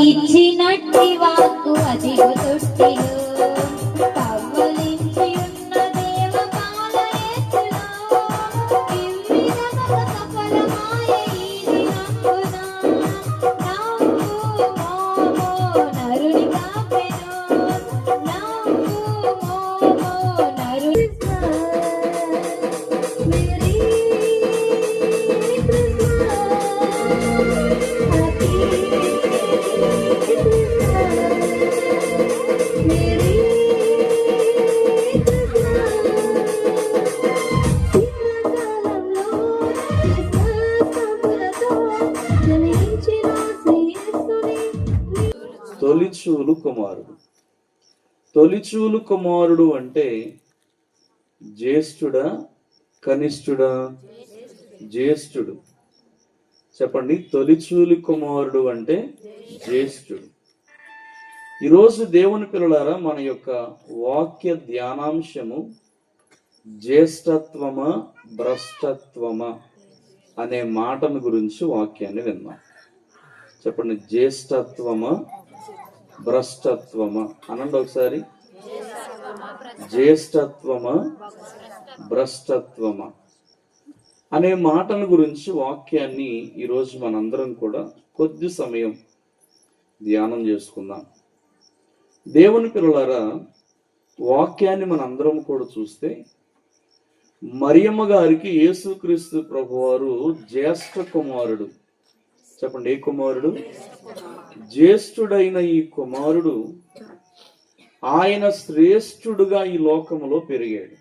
ఇచ్చినట్టి వాక్కు అదిగో తొట్టిలో పవ్వలించి ఉన్న దేవ పాలయేసులో ఇవ్విదగ సఫలమాయ ఈ దినమున నవ్వు మోమో నరుని కాపెను నవ్వు మోమో నరుని తొలిచూలు కుమారుడు. తొలిచూలు కుమారుడు అంటే జ్యేష్ఠుడా కనిష్ఠుడా? జ్యేష్ఠుడు. చెప్పండి, తొలిచూలు కుమారుడు అంటే జ్యేష్ఠుడు. ఈరోజు దేవుని పిల్లలారా, మన యొక్క వాక్య ధ్యానాంశము జ్యేష్ఠత్వమా భ్రష్టత్వమా అనే మాటను గురించి వాక్యాన్ని విన్నాం. చెప్పండి, జ్యేష్ఠత్వమా భ్రష్టత్వమా అనండి ఒకసారి. జ్యేష్ఠత్వమా భ్రష్టత్వమా అనే మాటల గురించి వాక్యాన్ని ఈరోజు మనందరం కూడా కొద్ది సమయం ధ్యానం చేసుకుందాం. దేవుని పిల్లలారా, వాక్యాన్ని మనందరం కూడా చూస్తే మరియమ్మ గారికి యేసుక్రీస్తు ప్రభువారు జ్యేష్ఠ కుమారుడు. చెప్పండి, ఏ కుమారుడు? జ్యేష్ఠుడైన ఈ కుమారుడు ఆయన శ్రేష్ఠుడుగా ఈ లోకములో పెరిగాడు.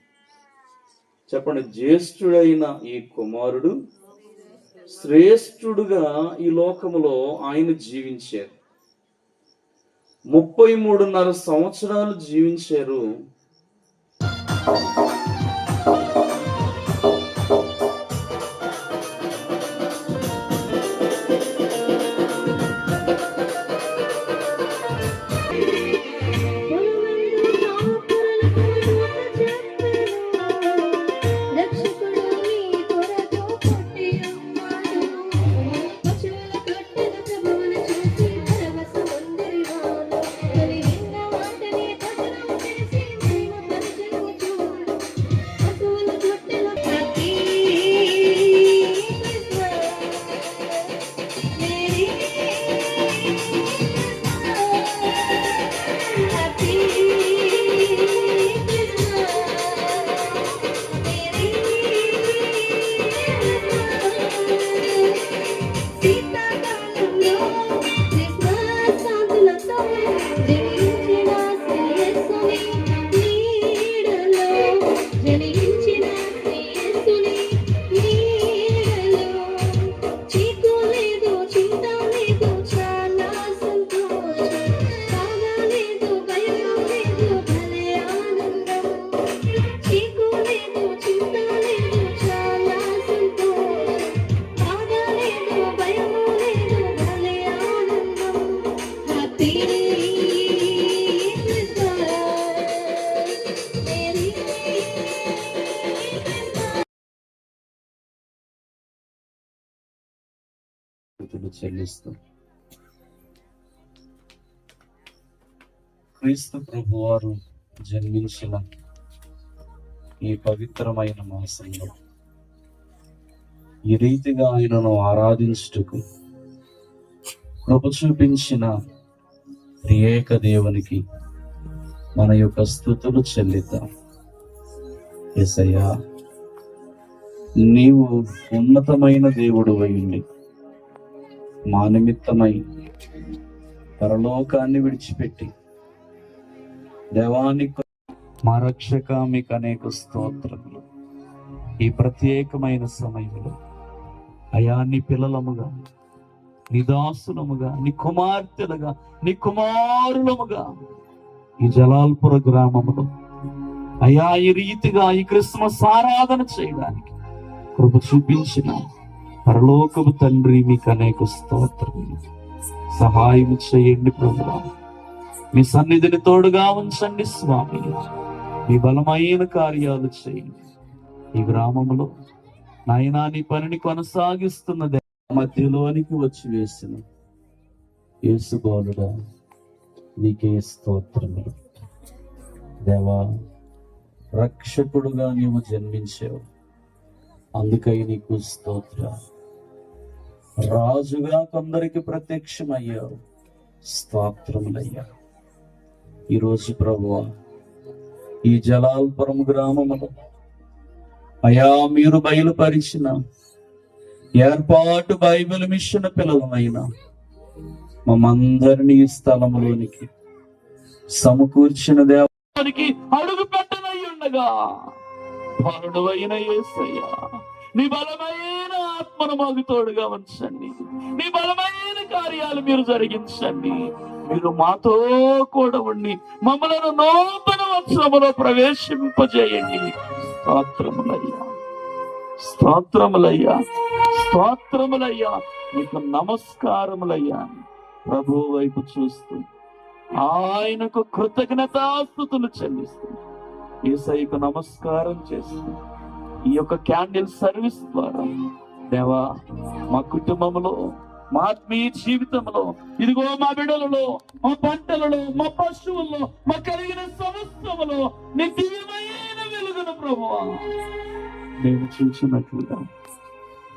చెప్పండి, జ్యేష్ఠుడైన ఈ కుమారుడు శ్రేష్ఠుడుగా ఈ లోకములో ఆయన జీవించారు. 33.5 సంవత్సరాలు జీవించారు. చెల్లిస్తూ క్రీస్తు ప్రభువారు జన్మించిన ఈ పవిత్రమైన మాసంలో ఈ రీతిగా ఆయనను ఆరాధించుటకు కృప చూపించిన త్రియేక దేవునికి మన యొక్క స్తుతులు చెల్లిద్దాం. యేసయ్యా, నీవు ఉన్నతమైన దేవుడు అయ్యుండి మా నిమిత్తమై పరలోకాన్ని విడిచిపెట్టి దేవానికి మా రక్షక మీకు అనేక స్తోత్రములు. ఈ ప్రత్యేకమైన సమయంలో అయా, నీ పిల్లలముగా, నీ దాసులముగా, నీ కుమార్తెలుగా, నీ కుమారులముగా ఈ జలాల్పుర గ్రామములో అయా ఈ రీతిగా ఈ క్రిస్మస్ ఆరాధన చేయడానికి కృప చూపించిన పరలోకపు తండ్రి మీకు అనేక స్తోత్రములు. సహాయం చేయండి ప్రభువా. మీ సన్నిధిని తోడుగా ఉంచండి స్వామి. మీ బలమైన కార్యాలు చేయండి. ఈ గ్రామంలో నాయనా నీ పనిని కొనసాగిస్తున్న మధ్యలోనికి వచ్చి వేసిన యేసుబాలుడా నీకే స్తోత్రములు. దేవా, రక్షకుడుగా నీవు జన్మించావు, అందుకై నీకు స్తోత్ర. రాజుగా కొందరికి ప్రత్యక్షమయ్యావు, స్తోత్రములయ్యా. ఈరోజు ప్రభువా, ఈ జలాల్పురం గ్రామములో అయా మీరు బయలుపరిచిన ఏర్పాటు బైబిల్ మిషన్ పిల్లలమైన మమ్మందరినీ ఈ స్థలములోనికి సమకూర్చిన దేవానికి అడుగు పెట్టనయ్యుండగా బాలుడు అయిన యేసయ్యా, నీ బలమైన ఆత్మను మాకు తోడుగా ఉంచండి. నీ బలమైన కార్యాలు మీరు జరిగించండి. మీరు మాతో కూడా ఉండి మమ్మలను నూతన వత్సరములో ప్రవేశింపజేయండి. స్తోత్రములయ్యా, స్తోత్రములయ్యా, స్తోత్రములయ్యా, మీకు నమస్కారములయ్యా. ప్రభు వైపు చూస్తూ ఆయనకు కృతజ్ఞతాస్తుతులు చెల్లిస్తూ యేసయ్యకు నమస్కారం చేస్తూ ఈ యొక్క క్యాండిల్ సర్వీస్ ద్వారా దేవా, మా కుటుంబంలో, మా ఆత్మీయ జీవితంలో, ఇదిగో మా బిడ్డలలో, మా పంటలలో, మా పశువుల్లో, మా కలిగిన సమస్తములో నీ దివ్యమైన వెలుగును ప్రభువా మేము చూసినట్లుగా,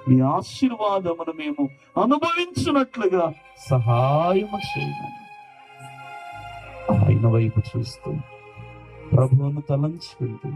నీ ఆశీర్వాదమును మేము అనుభవించినట్లుగా సహాయం చేయమని ఆయన వైపు చూస్తూ ప్రభువును తలంచుకుంటూ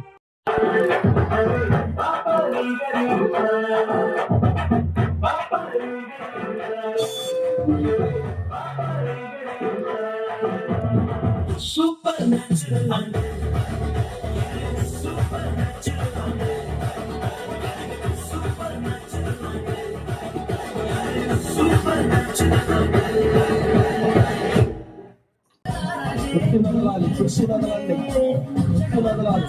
కుర్చీ వదలాలి.